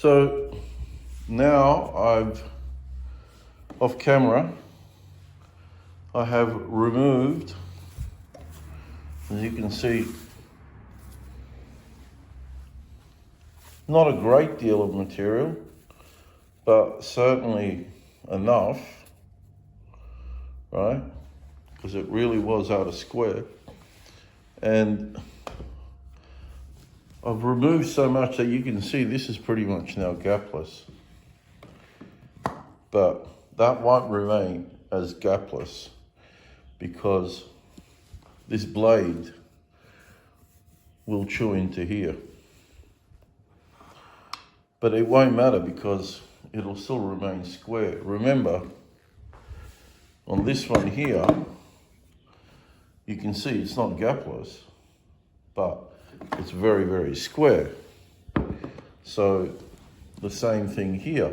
So now off camera, I have removed, as you can see, not a great deal of material, but certainly enough, right? Because it really was out of square. And I've removed so much that you can see this is pretty much now gapless. But that won't remain as gapless because this blade will chew into here. But it won't matter because it'll still remain square. Remember, on this one here, you can see it's not gapless, but it's very, very square. So the same thing here,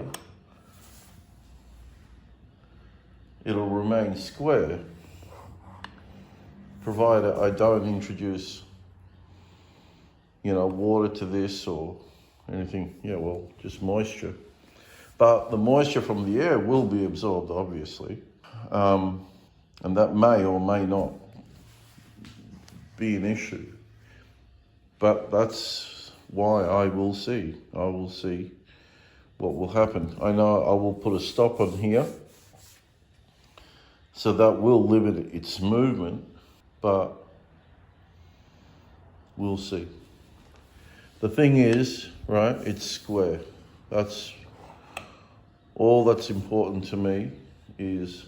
it'll remain square, provided I don't introduce, water to this or anything. Yeah, well, just moisture. But the moisture from the air will be absorbed, obviously. And that may or may not be an issue. But that's why I will see. I will see what will happen. I know I will put a stop on here. So that will limit its movement, but we'll see. The thing is, right, it's square. That's all that's important to me, is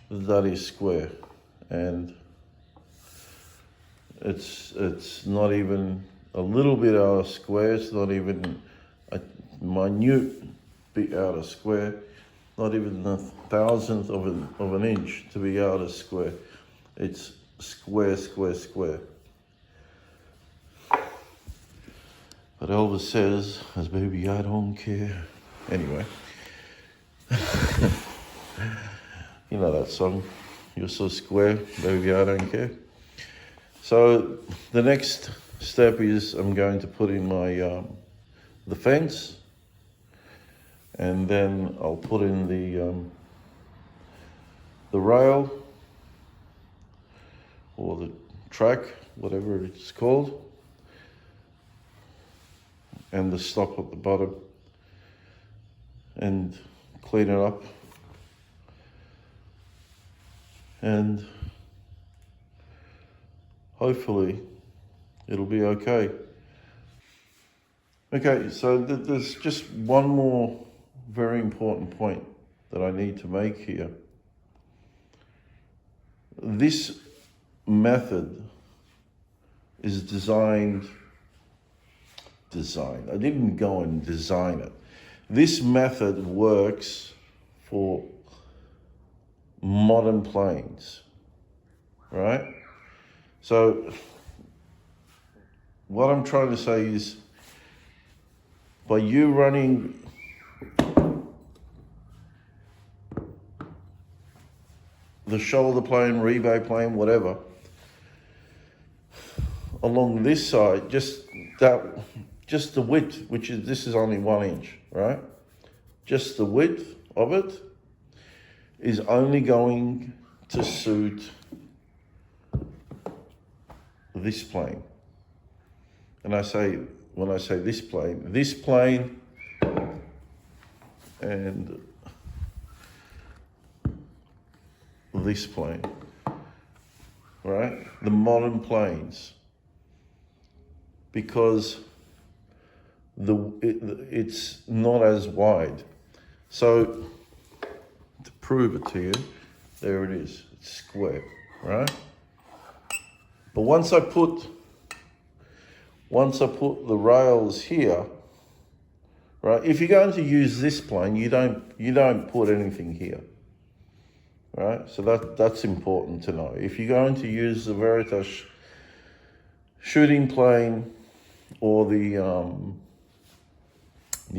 that is square. And it's not even a little bit out of square. It's not even a minute bit out of square. Not even a thousandth of an inch to be out of square. It's square, square, square. But Elvis says, as baby, I don't care. Anyway. You know that song, you're so square, baby, I don't care. So the next step is I'm going to put in my the fence, and then I'll put in the rail or the track, whatever it's called, and the stop at the bottom, and clean it up. And hopefully it'll be okay. Okay, so there's just one more very important point that I need to make here. This method is designed, I didn't go and design it. This method works for modern planes, right? So what I'm trying to say is, by you running the shoulder plane, rebate plane, whatever, along this side, just the width, this is only 1 inch, right? Just the width of it is only going to suit this plane. And when I say this plane and this plane, right? The modern planes, because it's not as wide. So to prove it to you, there it is, it's square, right? But once I put the rails here, right? If you're going to use this plane, you don't put anything here, right? So that's important to know. If you're going to use the Veritas shooting plane or the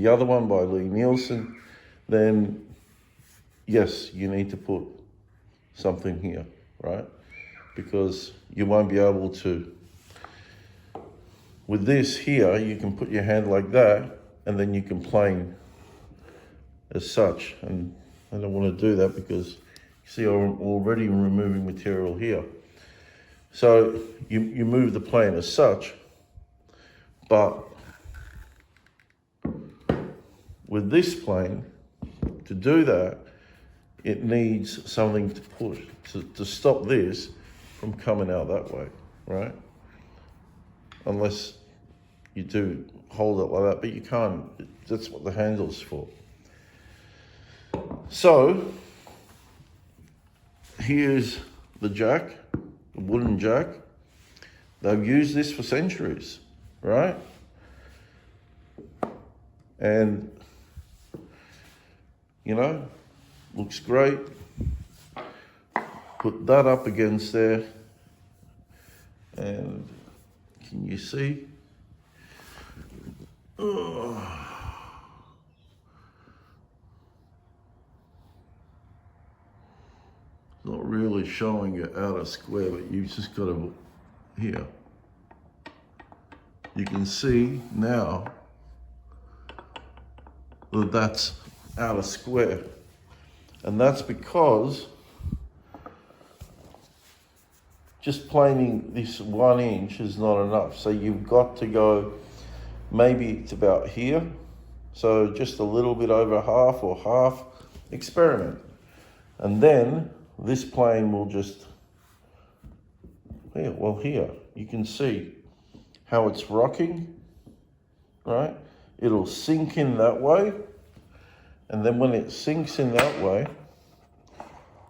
other one by Lee Nielsen, then yes, you need to put something here, right? Because you won't be able to. With this here, you can put your hand like that, and then you can plane as such. And I don't want to do that because you see I'm already removing material here. So you move the plane as such, but with this plane, to do that, it needs something to push, to stop this from coming out that way, right? Unless you do hold it like that, but you can't, that's what the handle's for. So, here's the jack, the wooden jack. They've used this for centuries, right? And, you know, looks great. Put that up against there, and can you see? Oh. Not really showing it out of square, but you just got to, here. You can see now that that's out of square. And that's because just planing this 1 inch is not enough. So you've got to go, maybe it's about here. So just a little bit over half or half, experiment. And then this plane will just, here, you can see how it's rocking, right? It'll sink in that way. And then when it sinks in that way,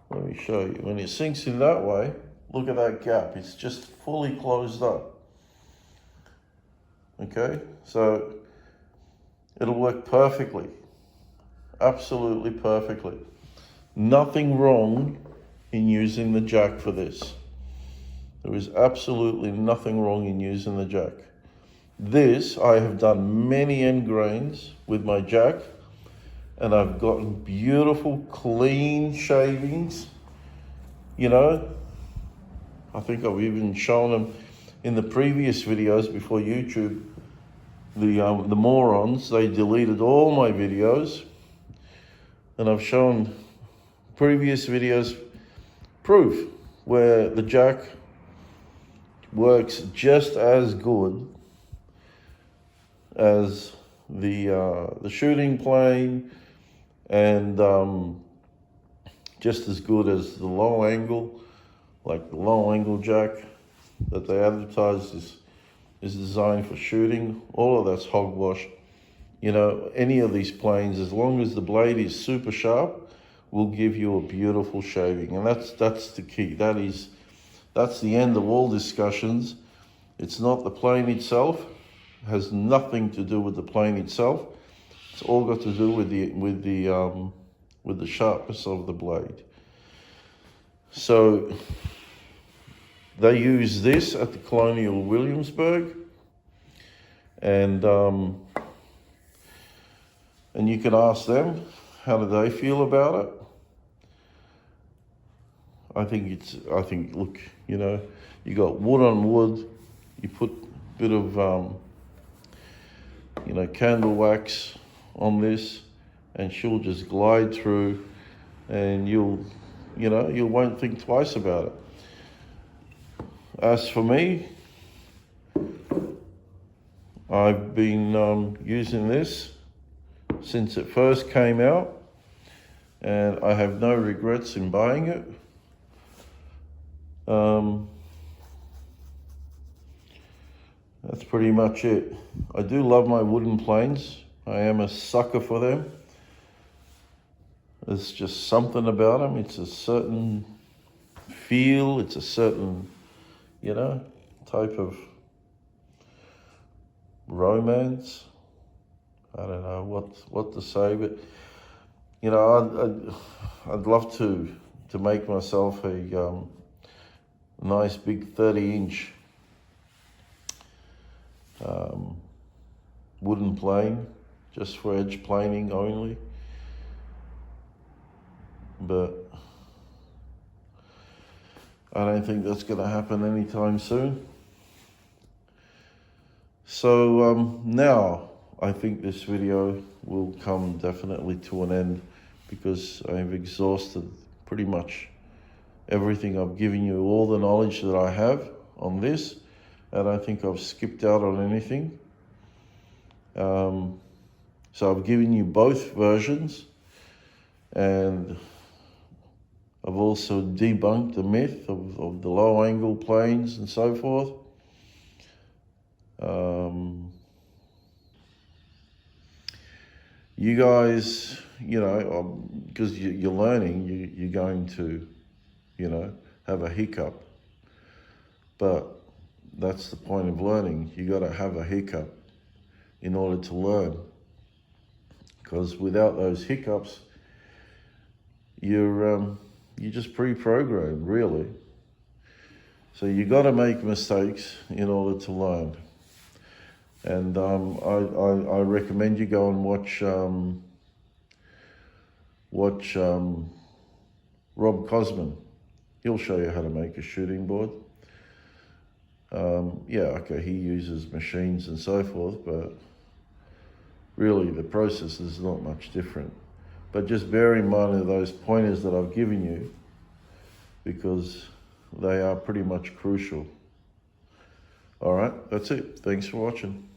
let me show you. When it sinks in that way, look at that gap. It's just fully closed up. Okay, so it'll work perfectly. Absolutely perfectly. Nothing wrong in using the jack for this. There is absolutely nothing wrong in using the jack. This, I have done many end grains with my jack, and I've gotten beautiful, clean shavings. You know, I think I've even shown them in the previous videos before YouTube. The morons, they deleted all my videos, and I've shown previous videos proof where the jack works just as good as the shooting plane, and just as good as the low angle, like the low angle jack that they advertise is designed for shooting. All of that's hogwash. You know, any of these planes, as long as the blade is super sharp, will give you a beautiful shaving. And that's the key. That's the end of all discussions. It's not the plane itself. It has nothing to do with the plane itself. It's all got to do with the sharpness of the blade. So they use this at the Colonial Williamsburg, and you can ask them how do they feel about it. I think look, you know, you got wood on wood. You put a bit of you know, candle wax on this, and she'll just glide through, and you won't think twice about it. As for me, I've been using this since it first came out, and I have no regrets in buying it. That's pretty much it. I do love my wooden planes. I am a sucker for them. There's just something about them. It's a certain feel. It's a certain, you know, type of romance. I don't know what to say, but you know, I'd love to make myself a nice big 30-inch wooden plane, just for edge planing only. But I don't think that's going to happen anytime soon. So now I think this video will come definitely to an end because I've exhausted pretty much everything. I've given you all the knowledge that I have on this, and I think I've skipped out on anything. So I've given you both versions, and I've also debunked the myth of the low angle planes and so forth. You guys, you know, because you're learning, you're going to, you know, have a hiccup. But that's the point of learning. You got to have a hiccup in order to learn. Because without those hiccups, you're just pre-programmed, really. So you got to make mistakes in order to learn. And I recommend you go and watch Rob Cosman. He'll show you how to make a shooting board. Yeah, okay, he uses machines and so forth, but really the process is not much different. But just bear in mind those pointers that I've given you, because they are pretty much crucial. All right, that's it. Thanks for watching.